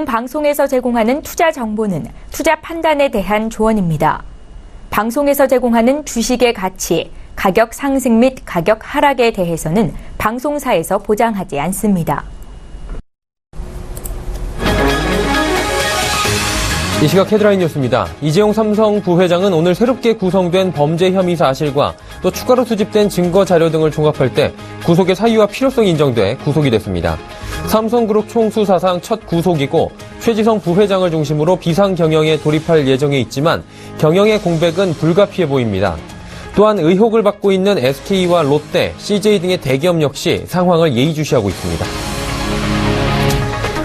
본 방송에서 제공하는 투자 정보는 투자 판단에 대한 조언입니다. 방송에서 제공하는 주식의 가치, 가격 상승 및 가격 하락에 대해서는 방송사에서 보장하지 않습니다. 이 시각 헤드라인 뉴스입니다. 이재용 삼성 부회장은 오늘 새롭게 구성된 범죄 혐의 사실과 또 추가로 수집된 증거 자료 등을 종합할 때 구속의 사유와 필요성이 인정돼 구속이 됐습니다. 삼성그룹 총수사상 첫 구속이고 최지성 부회장을 중심으로 비상 경영에 돌입할 예정에 있지만 경영의 공백은 불가피해 보입니다. 또한 의혹을 받고 있는 SK와 롯데, CJ 등의 대기업 역시 상황을 예의주시하고 있습니다.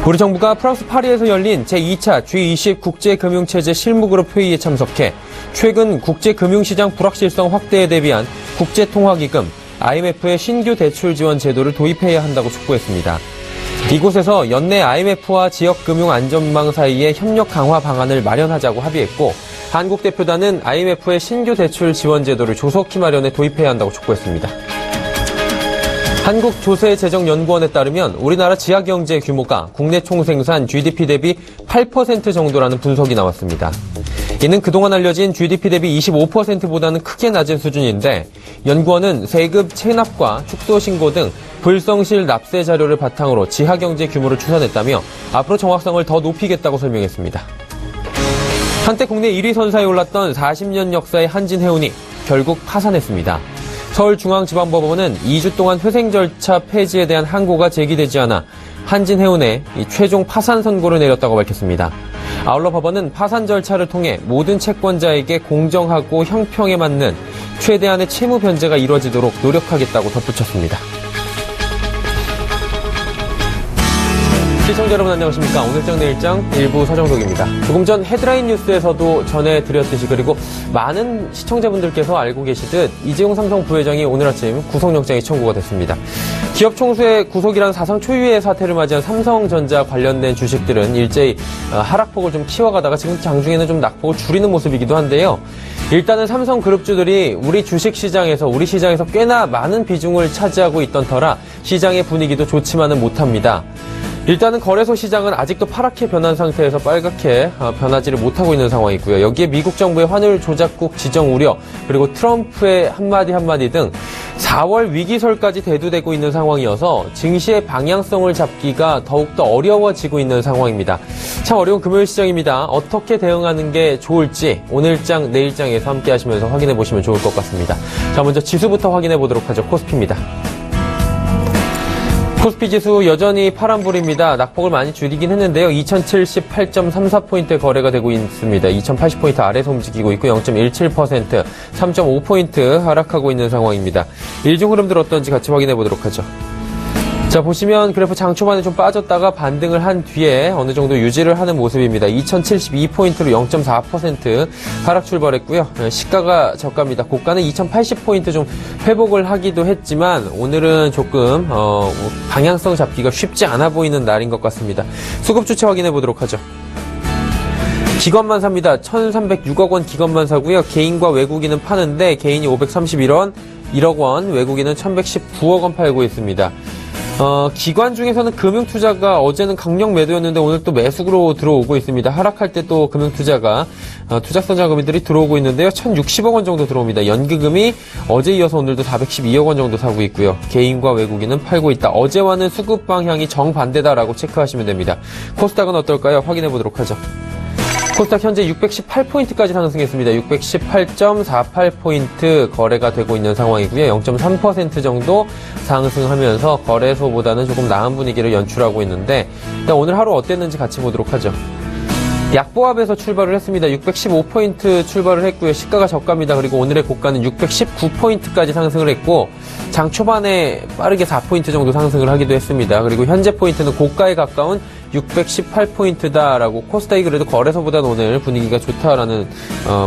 우리 정부가 프랑스 파리에서 열린 제2차 G20 국제금융체제 실무그룹 회의에 참석해 최근 국제금융시장 불확실성 확대에 대비한 국제통화기금, IMF의 신규 대출 지원 제도를 도입해야 한다고 촉구했습니다. 이곳에서 연내 IMF와 지역금융안전망 사이의 협력 강화 방안을 마련하자고 합의했고 한국 대표단은 IMF의 신규 대출 지원 제도를 조속히 마련해 도입해야 한다고 촉구했습니다. 한국조세재정연구원에 따르면 우리나라 지하경제 규모가 국내 총생산 GDP 대비 8% 정도라는 분석이 나왔습니다. 이는 그동안 알려진 GDP 대비 25%보다는 크게 낮은 수준인데 연구원은 세금 체납과 축소 신고 등 불성실 납세 자료를 바탕으로 지하경제 규모를 추산했다며 앞으로 정확성을 더 높이겠다고 설명했습니다. 한때 국내 1위 선사에 올랐던 40년 역사의 한진해운이 결국 파산했습니다. 서울중앙지방법원은 2주 동안 회생 절차 폐지에 대한 항고가 제기되지 않아 한진해운에 최종 파산 선고를 내렸다고 밝혔습니다. 아울러 법원은 파산 절차를 통해 모든 채권자에게 공정하고 형평에 맞는 최대한의 채무 변제가 이루어지도록 노력하겠다고 덧붙였습니다. 시청자 여러분 안녕하십니까. 오늘장 내일장 일부 서정독입니다. 조금 전 헤드라인 뉴스에서도 전해드렸듯이 그리고 많은 시청자분들께서 알고 계시듯 이재용 삼성 부회장이 오늘 아침 구속영장이 청구가 됐습니다. 기업 총수의 구속이란 사상 초유의 사태를 맞이한 삼성전자 관련된 주식들은 일제히 하락폭을 좀 키워가다가 지금 장중에는 좀 낙폭을 줄이는 모습이기도 한데요. 일단은 삼성그룹주들이 우리 주식시장에서 우리 시장에서 꽤나 많은 비중을 차지하고 있던 터라 시장의 분위기도 좋지만은 못합니다. 일단은 거래소 시장은 아직도 파랗게 변한 상태에서 빨갛게 변하지를 못하고 있는 상황이고요. 여기에 미국 정부의 환율 조작국 지정 우려, 그리고 트럼프의 한마디 등 4월 위기설까지 대두되고 있는 상황이어서 증시의 방향성을 잡기가 더욱더 어려워지고 있는 상황입니다. 참 어려운 금요일 시장입니다. 어떻게 대응하는 게 좋을지 오늘장, 내일장에서 함께 하시면서 확인해 보시면 좋을 것 같습니다. 자, 먼저 지수부터 확인해 보도록 하죠. 코스피입니다. 코스피 지수 여전히 파란불입니다. 낙폭을 많이 줄이긴 했는데요. 2078.34포인트 거래가 되고 있습니다. 2080포인트 아래에서 움직이고 있고 0.17%, 3.5포인트 하락하고 있는 상황입니다. 일중 흐름들 어떤지 같이 확인해 보도록 하죠. 자, 보시면 그래프 장 초반에 좀 빠졌다가 반등을 한 뒤에 어느 정도 유지를 하는 모습입니다. 2072포인트로 0.4% 하락 출발했고요. 시가가 저가입니다. 고가는 2080포인트 좀 회복을 하기도 했지만 오늘은 조금 방향성 잡기가 쉽지 않아 보이는 날인 것 같습니다. 수급 주체 확인해 보도록 하죠. 기관만 삽니다. 1,306억 원 기관만 사고요. 개인과 외국인은 파는데 개인이 531억 원, 외국인은 1,119억 원 팔고 있습니다. 기관 중에서는 금융투자가 어제는 강력 매도였는데 오늘 또 매수로 들어오고 있습니다. 하락할 때 또 금융투자가 투자성 자금들이 들어오고 있는데요. 1,060억 원 정도 들어옵니다. 연기금이 어제 이어서 오늘도 412억 원 정도 사고 있고요. 개인과 외국인은 팔고 있다. 어제와는 수급 방향이 정반대다라고 체크하시면 됩니다. 코스닥은 어떨까요? 확인해 보도록 하죠. 코스닥 현재 618포인트까지 상승했습니다. 618.48포인트 거래가 되고 있는 상황이고요. 0.3% 정도 상승하면서 거래소보다는 조금 나은 분위기를 연출하고 있는데 일단 오늘 하루 어땠는지 같이 보도록 하죠. 약보합에서 출발을 했습니다. 615포인트 출발을 했고요. 시가가 저가입니다. 그리고 오늘의 고가는 619포인트까지 상승을 했고 장 초반에 빠르게 4포인트 정도 상승을 하기도 했습니다. 그리고 현재 포인트는 고가에 가까운 618포인트다라고 코스닥이 그래도 거래소보다는 오늘 분위기가 좋다라는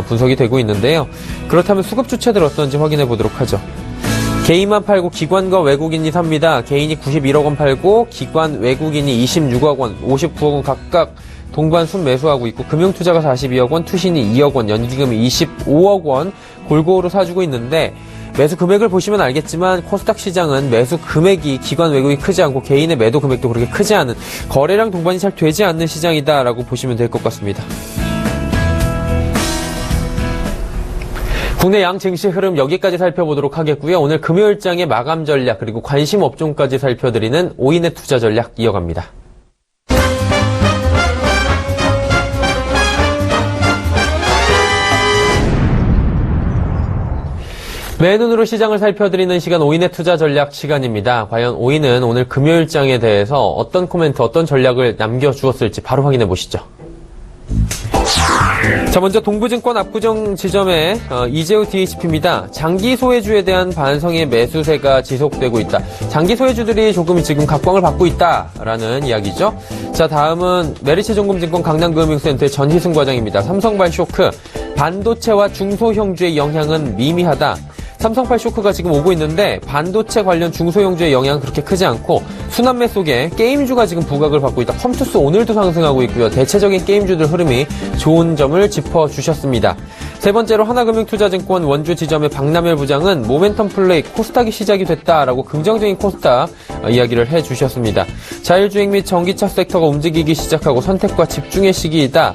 분석이 되고 있는데요. 그렇다면 수급 주체들 어떤지 확인해 보도록 하죠. 개인만 팔고 기관과 외국인이 삽니다. 개인이 91억 원 팔고 기관 외국인이 26억 원, 59억 원 각각 동반 순매수하고 있고 금융투자가 42억 원, 투신이 2억 원, 연기금이 25억 원 골고루 사주고 있는데 매수 금액을 보시면 알겠지만 코스닥 시장은 매수 금액이 기관 외국이 크지 않고 개인의 매도 금액도 그렇게 크지 않은 거래량 동반이 잘 되지 않는 시장이다라고 보시면 될 것 같습니다. 국내 양 증시 흐름 여기까지 살펴보도록 하겠고요. 오늘 금요일장의 마감 전략 그리고 관심 업종까지 살펴드리는 오인의 투자 전략 이어갑니다. 맨눈으로 시장을 살펴드리는 시간 오인의 투자 전략 시간입니다. 과연 오인은 오늘 금요일장에 대해서 어떤 코멘트, 어떤 전략을 남겨주었을지 바로 확인해 보시죠. 자, 먼저 동부증권 압구정 지점의 이재우 DHP입니다. 장기 소외주에 대한 반성의 매수세가 지속되고 있다. 장기 소외주들이 조금 지금 각광을 받고 있다라는 이야기죠. 자, 다음은 메리츠증권증권 강남금융센터의 전희승 과장입니다. 삼성발 쇼크, 반도체와 중소형주의 영향은 미미하다. 삼성발 쇼크가 지금 오고 있는데 반도체 관련 중소형주의 영향은 그렇게 크지 않고 순환매 속에 게임주가 지금 부각을 받고 있다. 컴투스 오늘도 상승하고 있고요. 대체적인 게임주들 흐름이 좋은 점을 짚어주셨습니다. 세 번째로 하나금융투자증권 원주 지점의 박남열 부장은 모멘텀 플레이 코스닥이 시작이 됐다라고 긍정적인 코스닥 이야기를 해주셨습니다. 자율주행 및 전기차 섹터가 움직이기 시작하고 선택과 집중의 시기이다.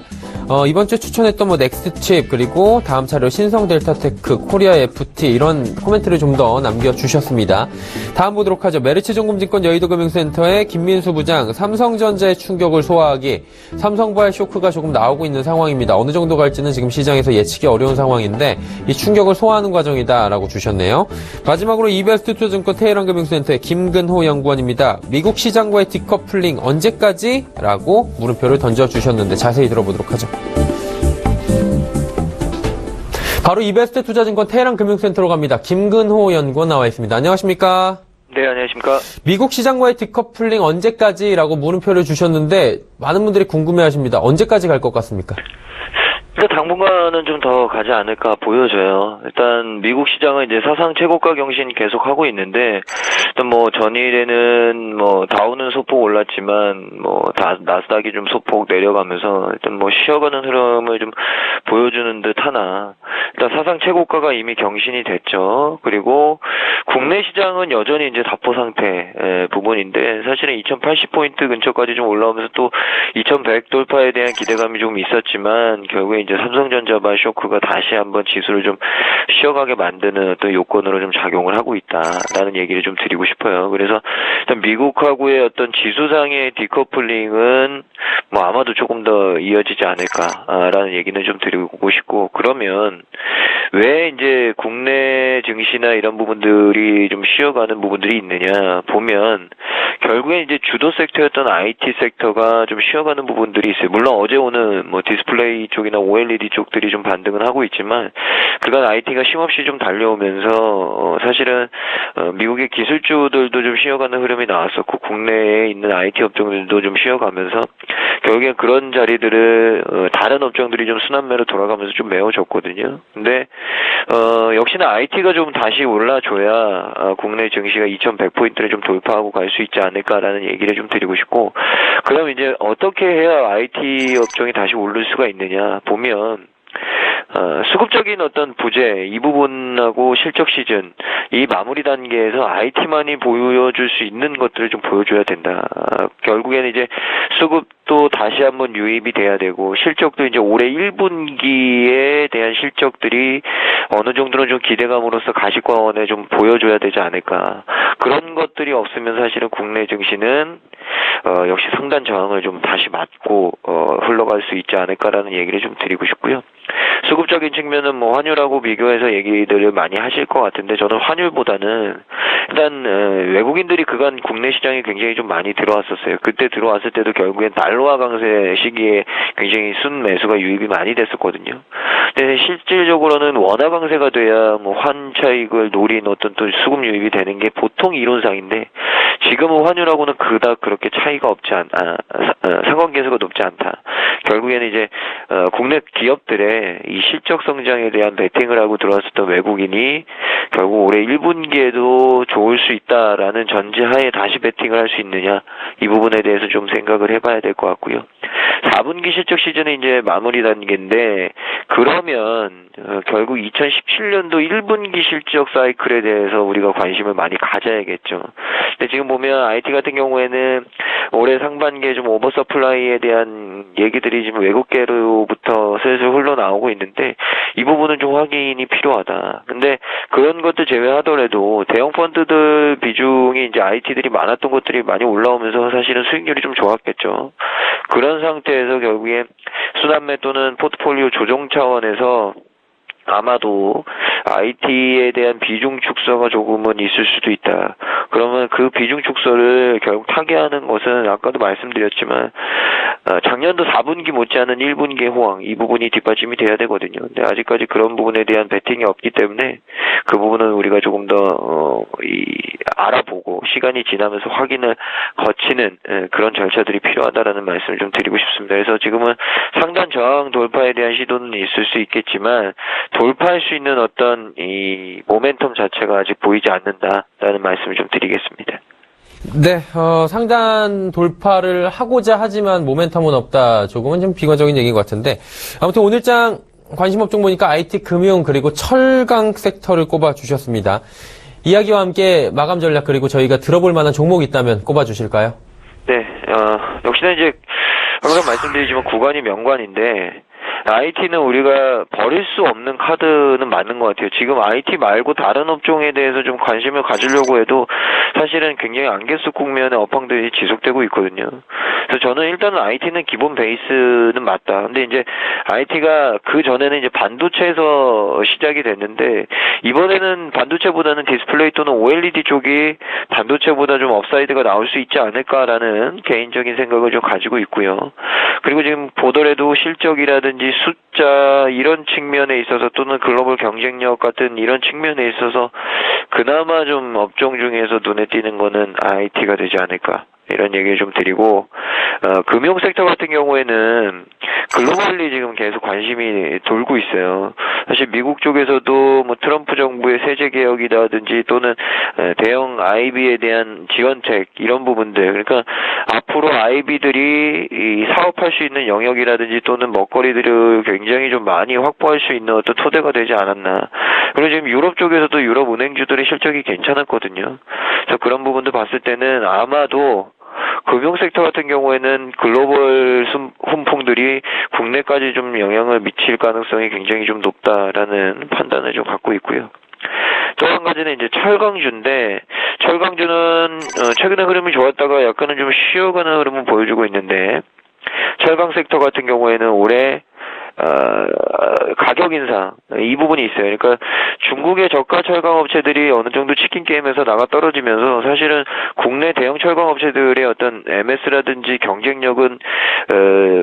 이번 주에 추천했던 넥스트칩 그리고 다음 차례로 신성델타테크, 코리아 FT 이런 코멘트를 좀 더 남겨주셨습니다. 다음 보도록 하죠. 메리츠증권증권 여의도금융센터의 김민수 부장, 삼성전자의 충격을 소화하기, 삼성발 쇼크가 조금 나오고 있는 상황입니다. 어느 정도 갈지는 지금 시장에서 예측이 어려운 상황인데 이 충격을 소화하는 과정이다라고 주셨네요. 마지막으로 이베스트투자증권 테헤란금융센터의 김근호 연구원입니다. 미국 시장과의 디커플링 언제까지? 라고 물음표를 던져주셨는데 자세히 들어보도록 하죠. 바로 이베스트 투자증권 테헤란금융센터로 갑니다. 김근호 연구원 나와 있습니다. 안녕하십니까? 네, 안녕하십니까? 미국 시장과의 디커플링 언제까지라고 물음표를 주셨는데 많은 분들이 궁금해하십니다. 언제까지 갈 것 같습니까? 일단 당분간은 좀 더 가지 않을까 보여져요. 일단 미국 시장은 이제 사상 최고가 경신 계속 하고 있는데 일단 전일에는 다우는 소폭 올랐지만 나스닥이 좀 소폭 내려가면서 일단 쉬어가는 흐름을 좀 보여주는 듯 하나 일단 사상 최고가가 이미 경신이 됐죠. 그리고 국내 시장은 여전히 이제 답보 상태 부분인데 사실은 2080포인트 근처까지 좀 올라오면서 또 2100 돌파에 대한 기대감이 좀 있었지만 결국에 이제 삼성전자발 쇼크가 다시 한번 지수를 좀 쉬어가게 만드는 어떤 요건으로 좀 작용을 하고 있다라는 얘기를 좀 드리고 싶어요. 그래서 일단 미국하고의 어떤 지수상의 디커플링은 아마도 조금 더 이어지지 않을까라는 얘기는 좀 드리고 싶고 그러면 왜 이제 국내 증시나 이런 부분들이 좀 쉬어가는 부분들이 있느냐 보면 결국에 이제 주도 섹터였던 IT 섹터가 좀 쉬어가는 부분들이 있어요. 물론 어제 오늘 디스플레이 쪽이나 OLED 쪽들이 좀 반등을 하고 있지만 그간 IT가 쉼없이 좀 달려오면서 사실은 미국의 기술주들도 좀 쉬어가는 흐름이 나왔었고 국내에 있는 IT 업종들도 좀 쉬어가면서 결국에 그런 자리들을 다른 업종들이 좀 순환매로 돌아가면서 좀 메워졌거든요. 근데 역시나 IT가 좀 다시 올라줘야 국내 증시가 2100포인트를 좀 돌파하고 갈 수 있지 않을까라는 얘기를 좀 드리고 싶고 그럼 이제 어떻게 해야 IT 업종이 다시 오를 수가 있느냐 보면 수급적인 어떤 부재 이 부분하고 실적 시즌 이 마무리 단계에서 IT만이 보여줄 수 있는 것들을 좀 보여줘야 된다. 결국에는 이제 수급도 다시 한번 유입이 돼야 되고 실적도 이제 올해 1분기에 대한 실적들이 어느 정도는 좀 기대감으로서 가시권에 좀 보여줘야 되지 않을까. 그런 것들이 없으면 사실은 국내 증시는 역시 상단 저항을 좀 다시 맞고 흘러갈 수 있지 않을까라는 얘기를 좀 드리고 싶고요. 수급적인 측면은 환율하고 비교해서 얘기들을 많이 하실 것 같은데 저는 환율보다는 일단 외국인들이 그간 국내 시장에 굉장히 좀 많이 들어왔었어요. 그때 들어왔을 때도 결국엔 달러화 강세 시기에 굉장히 순 매수가 유입이 많이 됐었거든요. 근데 실질적으로는 원화 강세가 돼야 환차익을 노린 어떤 또 수급 유입이 되는 게 보통 이론상인데 지금은 환율하고는 그닥 그렇게 차이가 없지 상관계수가 높지 않다. 결국에는 이제 국내 기업들의 이 실적 성장에 대한 베팅을 하고 들어왔었던 외국인이 결국 올해 1분기에도 좋을 수 있다라는 전제하에 다시 베팅을 할 수 있느냐, 이 부분에 대해서 좀 생각을 해봐야 될 것 같고요. 4분기 실적 시즌은 이제 마무리 단계인데, 그러면 결국 2017년도 1분기 실적 사이클에 대해서 우리가 관심을 많이 가져야겠죠. 근데 지금 보면 IT 같은 경우에는 올해 상반기에 좀 오버서플라이에 대한 얘기들이 지금 외국계로부터 슬슬 흘러나오고 있는데, 이 부분은 좀 확인이 필요하다. 근데 그런 것도 제외하더라도 대형 펀드들 비중이 이제 IT들이 많았던 것들이 많이 올라오면서 사실은 수익률이 좀 좋았겠죠. 그런 상태에서 결국에 순환매 또는 포트폴리오 조정 차원에서 아마도 IT에 대한 비중 축소가 조금은 있을 수도 있다. 그러면 그 비중 축소를 결국 타개하는 것은 아까도 말씀드렸지만 작년도 4분기 못지않은 1분기의 호황, 이 부분이 뒷받침이 돼야 되거든요. 근데 아직까지 그런 부분에 대한 베팅이 없기 때문에 그 부분은 우리가 조금 더 알아보고 시간이 지나면서 확인을 거치는 그런 절차들이 필요하다라는 말씀을 좀 드리고 싶습니다. 그래서 지금은 상단 저항 돌파에 대한 시도는 있을 수 있겠지만 돌파할 수 있는 어떤 이 모멘텀 자체가 아직 보이지 않는다라는 말씀을 좀 드리겠습니다. 네, 상단 돌파를 하고자 하지만 모멘텀은 없다. 조금은 좀 비관적인 얘기인 것 같은데, 아무튼 오늘장 관심 업종 보니까 IT, 금융, 그리고 철강 섹터를 꼽아주셨습니다. 이야기와 함께 마감 전략, 그리고 저희가 들어볼 만한 종목이 있다면 꼽아주실까요? 네, 역시나 이제 항상 말씀드리지만 구간이 명관인데, IT는 우리가 버릴 수 없는 카드는 맞는 것 같아요. 지금 IT 말고 다른 업종에 대해서 좀 관심을 가지려고 해도 사실은 굉장히 안개수 국면의 업황들이 지속되고 있거든요. 그래서 저는 일단은 IT는 기본 베이스는 맞다. 근데 이제 IT가 그 전에는 이제 반도체에서 시작이 됐는데, 이번에는 반도체보다는 디스플레이 또는 OLED 쪽이 반도체보다 좀 업사이드가 나올 수 있지 않을까라는 개인적인 생각을 좀 가지고 있고요. 그리고 지금 보더라도 실적이라든지 숫자 이런 측면에 있어서 또는 글로벌 경쟁력 같은 이런 측면에 있어서 그나마 좀 업종 중에서 눈에 띄는 거는 IT가 되지 않을까, 이런 얘기를 좀 드리고, 금융 섹터 같은 경우에는 글로벌리 지금 계속 관심이 돌고 있어요. 사실 미국 쪽에서도 뭐 트럼프 정부의 세제 개혁이라든지 또는 대형 IB에 대한 지원책, 이런 부분들, 그러니까 앞으로 IB들이 이 사업할 수 있는 영역이라든지 또는 먹거리들을 굉장히 좀 많이 확보할 수 있는 어떤 토대가 되지 않았나. 그리고 지금 유럽 쪽에서도 유럽 은행주들의 실적이 괜찮았거든요. 그래서 그런 부분도 봤을 때는 아마도 금융 섹터 같은 경우에는 글로벌 훈풍들이 국내까지 좀 영향을 미칠 가능성이 굉장히 좀 높다라는 판단을 좀 갖고 있고요. 또 한 가지는 이제 철강주인데, 철강주는 최근에 흐름이 좋았다가 약간은 좀 쉬어가는 흐름을 보여주고 있는데, 철강 sek터 같은 경우에는 올해 가격 인상, 이 부분이 있어요. 그러니까 중국의 저가 철강 업체들이 어느 정도 치킨 게임에서 나가 떨어지면서 사실은 국내 대형 철강 업체들의 어떤 MS라든지 경쟁력은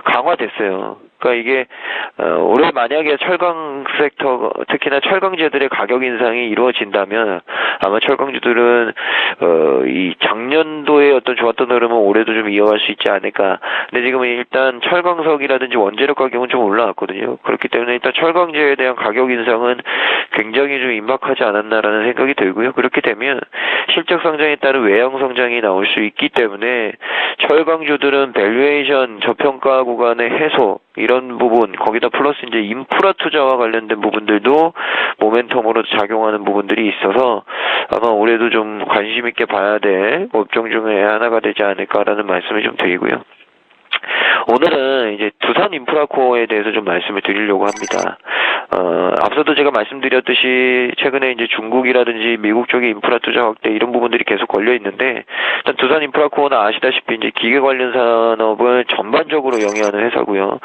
강화됐어요. 그러니까 이게 올해 만약에 철강 섹터, 특히나 철강제들의 가격 인상이 이루어진다면 아마 철강주들은 이 작년도에 어떤 좋았던 흐름은 올해도 좀 이어갈 수 있지 않을까. 근데 지금은 일단 철강석이라든지 원재료 가격은 좀 올라왔거든요. 그렇기 때문에 일단 철강제에 대한 가격 인상은 굉장히 좀 임박하지 않았나라는 생각이 들고요. 그렇게 되면 실적 성장에 따른 외형 성장이 나올 수 있기 때문에 철강주들은 밸류에이션 저평가 구간의 해소, 이런 부분, 거기다 플러스 이제 인프라 투자와 관련된 부분들도 모멘텀으로 작용하는 부분들이 있어서 아마 올해도 좀 관심 있게 봐야 될 업종 중에 하나가 되지 않을까라는 말씀을 좀 드리고요. 오늘은 이제 두산 인프라코어에 대해서 좀 말씀을 드리려고 합니다. 앞서도 제가 말씀드렸듯이 최근에 이제 중국이라든지 미국 쪽의 인프라 투자 확대, 이런 부분들이 계속 걸려 있는데, 일단 두산 인프라코어는 아시다시피 이제 기계 관련 산업을 전반적으로 영위하는 회사고요.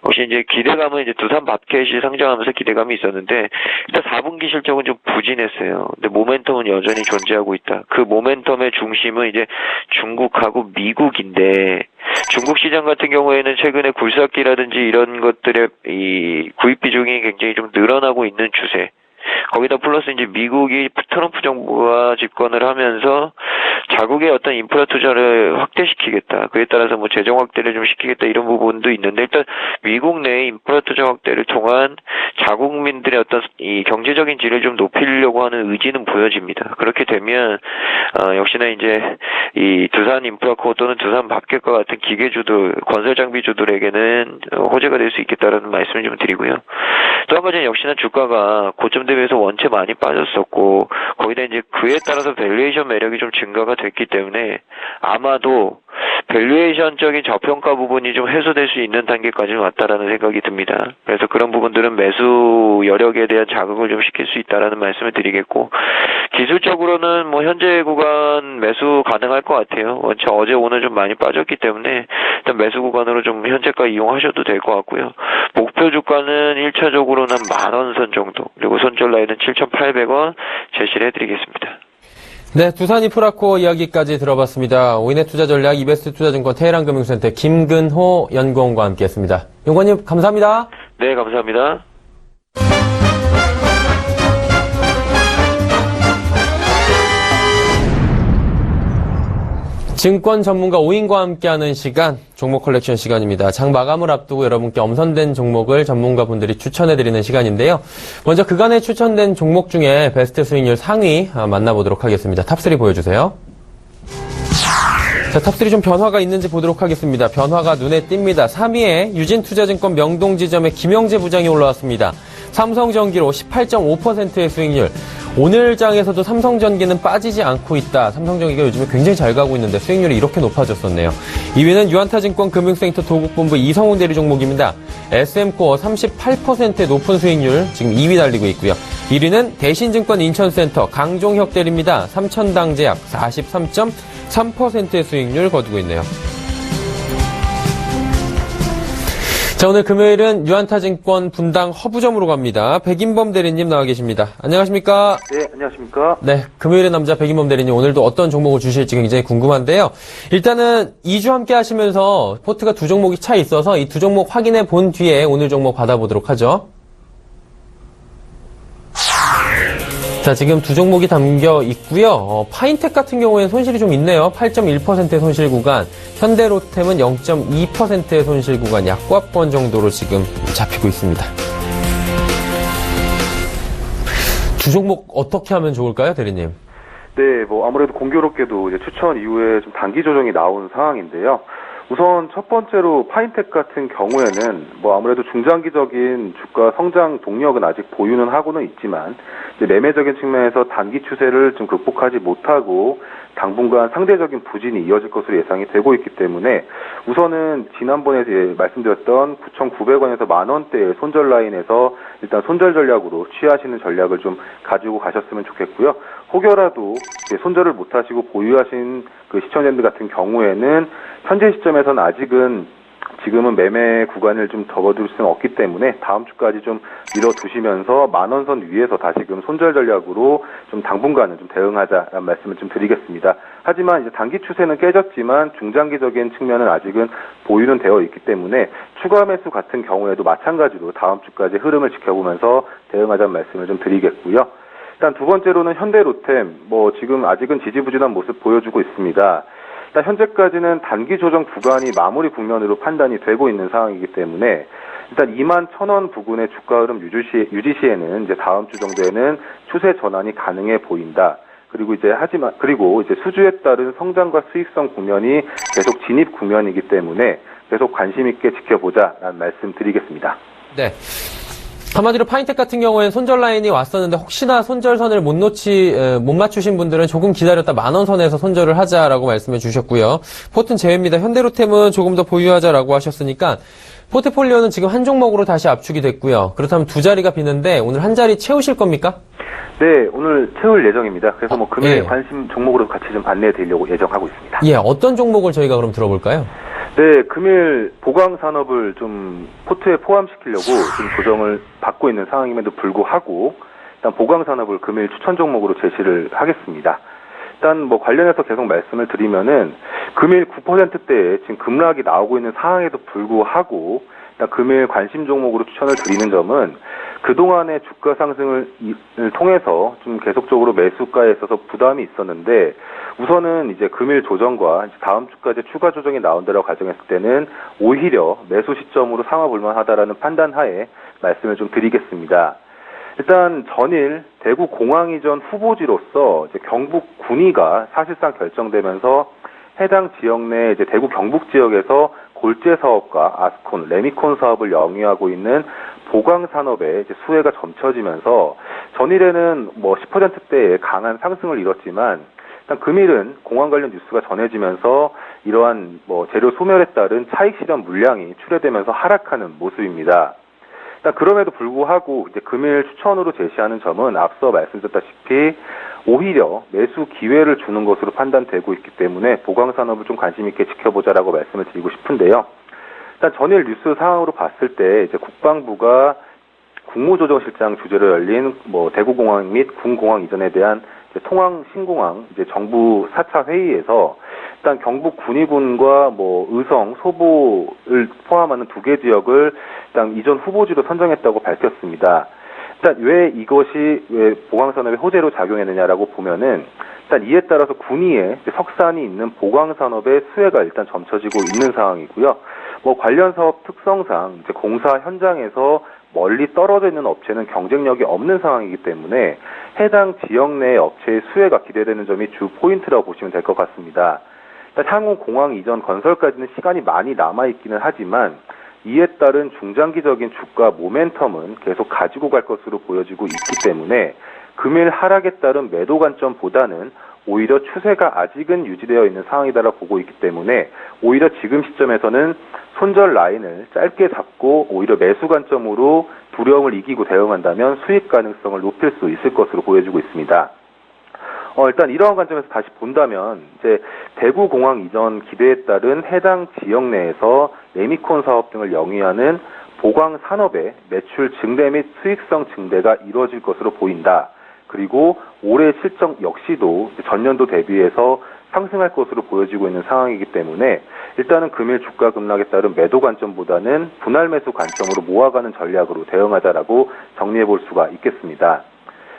혹시 이제 기대감은 이제 두산 밥켓이 상장하면서 기대감이 있었는데, 일단 4분기 실적은 좀 부진했어요. 근데 모멘텀은 여전히 존재하고 있다. 그 모멘텀의 중심은 이제 중국하고 미국인데, 중국 시장 같은 경우에는 최근에 굴삭기라든지 이런 것들의 이 구입 비중이 굉장히 좀 늘어나고 있는 추세. 거기다 플러스 이제 미국이 트럼프 정부가 집권을 하면서 자국의 어떤 인프라 투자를 확대시키겠다. 그에 따라서 뭐 재정 확대를 좀 시키겠다 이런 부분도 있는데 일단 미국 내 인프라 투자 확대를 통한 자국민들의 어떤 이 경제적인 질을 좀 높이려고 하는 의지는 보여집니다. 그렇게 되면 역시나 이제 이 두산 인프라코어 또는 두산 마켓과 같은 기계주들, 건설 장비주들에게는 호재가 될 수 있겠다라는 말씀을 좀 드리고요. 또 한 가지는 역시나 주가가 고점 대비해서 원체 많이 빠졌었고 거기다 이제 그에 따라서 밸류에이션 매력이 좀 증가가 됐기 때문에 아마도 밸류에이션적인 저평가 부분이 좀 해소될 수 있는 단계까지 왔다라는 생각이 듭니다. 그래서 그런 부분들은 매수 여력에 대한 자극을 좀 시킬 수 있다라는 말씀을 드리겠고 기술적으로는 뭐 현재 구간 매수 가능할 것 같아요. 원체 어제 오늘 좀 많이 빠졌기 때문에 일단 매수 구간으로 좀 현재가 이용하셔도 될 것 같고요. 목표 주가는 1차적으로는 10,000원 선 정도 그리고 손절 라인은 7,800원 제시를 해드리겠습니다. 네, 두산 인프라코어 이야기까지 들어봤습니다. 오인의 투자 전략 이베스트 투자증권 테헤란금융센터 김근호 연구원과 함께했습니다. 연구원님 감사합니다. 네, 감사합니다. 증권 전문가 오인과 함께하는 시간, 종목 컬렉션 시간입니다. 장 마감을 앞두고 여러분께 엄선된 종목을 전문가분들이 추천해드리는 시간인데요. 먼저 그간에 추천된 종목 중에 베스트 수익률 상위 만나보도록 하겠습니다. 탑3 보여주세요. 자, 탑3 좀 변화가 있는지 보도록 하겠습니다. 변화가 눈에 띕니다. 3위에 유진투자증권 명동지점의 김영재 부장이 올라왔습니다. 삼성전기로 18.5%의 수익률. 오늘 장에서도 삼성전기는 빠지지 않고 있다. 삼성전기가 요즘에 굉장히 잘 가고 있는데 수익률이 이렇게 높아졌었네요. 2위는 유한타증권 금융센터 도국본부 이성웅 대리 종목입니다. SM코어 38%의 높은 수익률 지금 2위 달리고 있고요. 1위는 대신증권 인천센터 강종혁 대리입니다. 삼천당제약 43.3%의 수익률 거두고 있네요. 자, 오늘 금요일은 유한타증권 분당 허브점으로 갑니다. 백인범 대리님 나와 계십니다. 안녕하십니까? 네, 안녕하십니까? 네, 금요일의 남자 백인범 대리님 오늘도 어떤 종목을 주실지 굉장히 궁금한데요. 일단은 2주 함께 하시면서 포트가 두 종목이 차 있어서 이 두 종목 확인해 본 뒤에 오늘 종목 받아보도록 하죠. 자, 지금 두 종목이 담겨 있고요. 파인텍 같은 경우에는 손실이 좀 있네요. 8.1%의 손실 구간, 현대로템은 0.2%의 손실 구간, 약과권 정도로 지금 잡히고 있습니다. 두 종목 어떻게 하면 좋을까요, 대리님? 네, 뭐 아무래도 공교롭게도 이제 추천 이후에 좀 단기 조정이 나온 상황인데요. 우선 첫 번째로 파인텍 같은 경우에는 뭐 아무래도 중장기적인 주가 성장 동력은 아직 보유는 하고는 있지만 이제 매매적인 측면에서 단기 추세를 좀 극복하지 못하고 당분간 상대적인 부진이 이어질 것으로 예상이 되고 있기 때문에 우선은 지난번에 이제 말씀드렸던 9,900원에서 10,000원대의 손절 라인에서 일단 손절 전략으로 취하시는 전략을 좀 가지고 가셨으면 좋겠고요. 혹여라도 손절을 못하시고 보유하신 그 시청자들 같은 경우에는 현재 시점에서는 아직은 지금은 매매 구간을 좀 접어둘 수는 없기 때문에 다음 주까지 좀 밀어두시면서 10,000원 선 위에서 다시금 손절 전략으로 좀 당분간은 좀 대응하자라는 말씀을 좀 드리겠습니다. 하지만 이제 단기 추세는 깨졌지만 중장기적인 측면은 아직은 보유는 되어 있기 때문에 추가 매수 같은 경우에도 마찬가지로 다음 주까지 흐름을 지켜보면서 대응하자는 말씀을 좀 드리겠고요. 일단 두 번째로는 현대로템, 뭐 지금 아직은 지지부진한 모습 보여주고 있습니다. 일단 현재까지는 단기 조정 구간이 마무리 국면으로 판단이 되고 있는 상황이기 때문에 일단 21,000원 부근의 주가 흐름 유지 시에는 이제 다음 주 정도에는 추세 전환이 가능해 보인다. 그리고 이제 수주에 따른 성장과 수익성 국면이 계속 진입 국면이기 때문에 계속 관심 있게 지켜보자라는 말씀 드리겠습니다. 네. 한마디로 파인텍 같은 경우에는 손절 라인이 왔었는데 혹시나 손절선을 못 맞추신 분들은 조금 기다렸다 10,000원 선에서 손절을 하자라고 말씀해 주셨고요. 포트는 제외입니다. 현대로템은 조금 더 보유하자라고 하셨으니까 포트폴리오는 지금 한 종목으로 다시 압축이 됐고요. 그렇다면 두 자리가 비는데 오늘 한 자리 채우실 겁니까? 네, 오늘 채울 예정입니다. 그래서 뭐 금일 예. 관심 종목으로 같이 좀 안내해 드리려고 예정하고 있습니다. 예, 어떤 종목을 저희가 그럼 들어볼까요? 네, 금일 보강산업을 좀 포트에 포함시키려고 지금 조정을 받고 있는 상황임에도 불구하고 일단 보강산업을 금일 추천 종목으로 제시를 하겠습니다. 일단 뭐 관련해서 계속 말씀을 드리면은 금일 9%대에 지금 급락이 나오고 있는 상황에도 불구하고 일단 금일 관심 종목으로 추천을 드리는 점은 그동안의 주가 상승을 통해서 좀 계속적으로 매수가에 있어서 부담이 있었는데 우선은 이제 금일 조정과 다음 주까지 추가 조정이 나온다고 가정했을 때는 오히려 매수 시점으로 삼아볼 만하다라는 판단 하에 말씀을 좀 드리겠습니다. 일단 전일 대구 공항 이전 후보지로서 이제 경북 군위가 사실상 결정되면서 해당 지역 내 이제 대구 경북 지역에서 골재 사업과 아스콘, 레미콘 사업을 영위하고 있는 보강 산업의 이제 수혜가 점쳐지면서 전일에는 뭐 10%대의 강한 상승을 이뤘지만 일단 금일은 공항 관련 뉴스가 전해지면서 이러한 뭐 재료 소멸에 따른 차익 실현 물량이 출회되면서 하락하는 모습입니다. 일단 그럼에도 불구하고 이제 금일 추천으로 제시하는 점은 앞서 말씀드렸다시피 오히려 매수 기회를 주는 것으로 판단되고 있기 때문에 보강 산업을 좀 관심 있게 지켜보자라고 말씀을 드리고 싶은데요. 일단 전일 뉴스 상황으로 봤을 때 이제 국방부가 국무조정실장 주재로 열린 뭐 대구공항 및 군공항 이전에 대한 이제 통항 신공항 이제 정부 4차 회의에서 일단 경북 군위군과 뭐 의성, 소보를 포함하는 2개 지역을 일단 이전 후보지로 선정했다고 밝혔습니다. 일단 왜 이것이 왜 보강산업의 호재로 작용했느냐라고 보면은 일단 이에 따라서 군위에 석산이 있는 보강산업의 수혜가 일단 점쳐지고 있는 상황이고요. 뭐 관련 사업 특성상 이제 공사 현장에서 멀리 떨어져 있는 업체는 경쟁력이 없는 상황이기 때문에 해당 지역 내 업체의 수혜가 기대되는 점이 주 포인트라고 보시면 될 것 같습니다. 일단 향후 공항 이전 건설까지는 시간이 많이 남아있기는 하지만 이에 따른 중장기적인 주가 모멘텀은 계속 가지고 갈 것으로 보여지고 있기 때문에 금일 하락에 따른 매도 관점보다는 오히려 추세가 아직은 유지되어 있는 상황이다라고 보고 있기 때문에 오히려 지금 시점에서는 손절 라인을 짧게 잡고 오히려 매수 관점으로 두려움을 이기고 대응한다면 수익 가능성을 높일 수 있을 것으로 보여지고 있습니다. 일단 이러한 관점에서 다시 본다면 이제 대구 공항 이전 기대에 따른 해당 지역 내에서 레미콘 사업 등을 영위하는 보강 산업의 매출 증대 및 수익성 증대가 이루어질 것으로 보인다. 그리고 올해 실적 역시도 전년도 대비해서 상승할 것으로 보여지고 있는 상황이기 때문에 일단은 금일 주가 급락에 따른 매도 관점보다는 분할 매수 관점으로 모아가는 전략으로 대응하자라고 정리해 볼 수가 있겠습니다.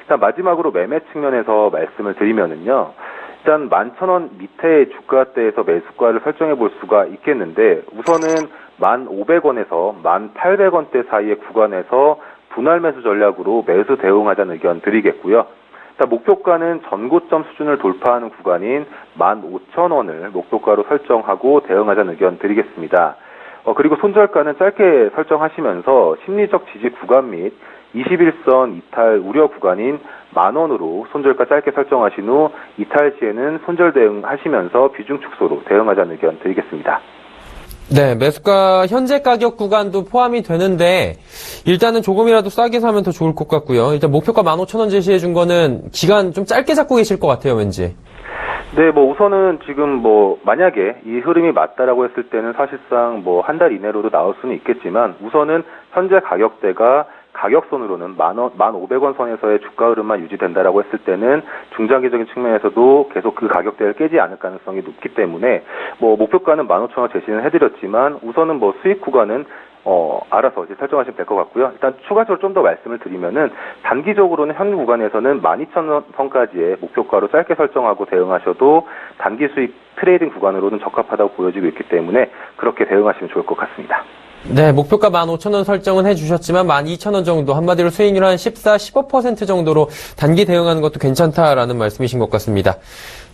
일단 마지막으로 매매 측면에서 말씀을 드리면은요. 일단 11,000원 밑에 주가대에서 매수가를 설정해 볼 수가 있겠는데 우선은 1,500원에서 1,800원대 사이의 구간에서 분할 매수 전략으로 매수 대응하자는 의견 드리겠고요. 일단 목표가는 전고점 수준을 돌파하는 구간인 15,000원을 목표가로 설정하고 대응하자는 의견 드리겠습니다. 그리고 손절가는 짧게 설정하시면서 심리적 지지 구간 및 21선 이탈 우려 구간인 10,000원으로 손절가 짧게 설정하신 후 이탈 시에는 손절 대응하시면서 비중 축소로 대응하자는 의견 드리겠습니다. 네, 매수가 현재 가격 구간도 포함이 되는데 일단은 조금이라도 싸게 사면 더 좋을 것 같고요. 일단 목표가 15,000원 제시해 준 거는 기간 좀 짧게 잡고 계실 것 같아요, 왠지. 네, 뭐 우선은 지금 뭐 만약에 이 흐름이 맞다라고 했을 때는 사실상 뭐 한 달 이내로도 나올 수는 있겠지만 우선은 현재 가격대가 가격선으로는 1,500원 선에서의 주가 흐름만 유지된다라고 했을 때는 중장기적인 측면에서도 계속 그 가격대를 깨지 않을 가능성이 높기 때문에 뭐 목표가는 15,000원 제시는 해드렸지만 우선은 뭐 수익 구간은 알아서 이제 설정하시면 될 것 같고요. 일단 추가적으로 좀 더 말씀을 드리면은 단기적으로는 현 구간에서는 12,000원 선까지의 목표가로 짧게 설정하고 대응하셔도 단기 수익 트레이딩 구간으로는 적합하다고 보여지고 있기 때문에 그렇게 대응하시면 좋을 것 같습니다. 네, 목표가 15,000원 설정은 해주셨지만 12,000원 정도, 한마디로 수익률 한 14, 15% 정도로 단기 대응하는 것도 괜찮다라는 말씀이신 것 같습니다.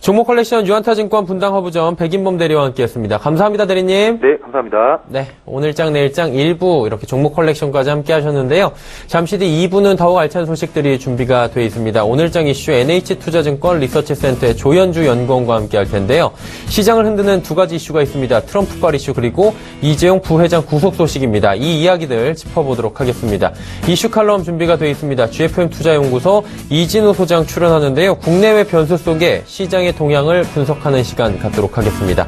종목 컬렉션 유한타증권 분당 허브점 백인범 대리와 함께했습니다. 감사합니다, 대리님. 네, 감사합니다. 네, 오늘장 내일장 1부 이렇게 종목 컬렉션까지 함께 하셨는데요. 잠시 뒤 2부는 더욱 알찬 소식들이 준비가 되어 있습니다. 오늘장 이슈 NH투자증권 리서치센터의 조현주 연구원과 함께 할 텐데요. 시장을 흔드는 두 가지 이슈가 있습니다. 트럼프발 이슈 그리고 이재용 부회장 구속 소식입니다. 이 이야기들 짚어보도록 하겠습니다. 이슈 칼럼 준비가 되어 있습니다. GFM 투자연구소 이진우 소장 출연하는데요. 국내외 변수 속에 시장의 동향을 분석하는 시간 갖도록 하겠습니다.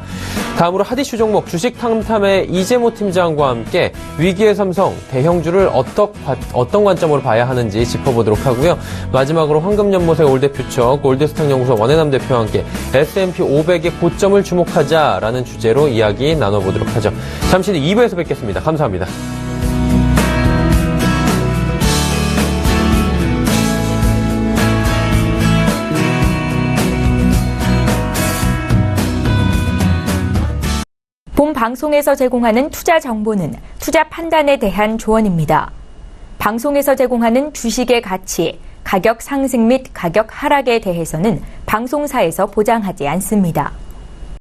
다음으로 핫이슈 종목 주식 탐탐의 이재모 팀장과 함께 위기의 삼성, 대형주를 어떤 관점으로 봐야 하는지 짚어보도록 하고요. 마지막으로 황금연못의 올드퓨처 골드스탁연구소 원해남 대표와 함께 S&P 500의 고점을 주목하자라는 주제로 이야기 나눠보도록 하죠. 잠시 뒤 2부에서 뵙겠습니다. 감사합니다. 본 방송에서 제공하는 투자 정보는 투자 판단에 대한 조언입니다. 방송에서 제공하는 주식의 가치, 가격 상승 및 가격 하락에 대해서는 방송사에서 보장하지 않습니다.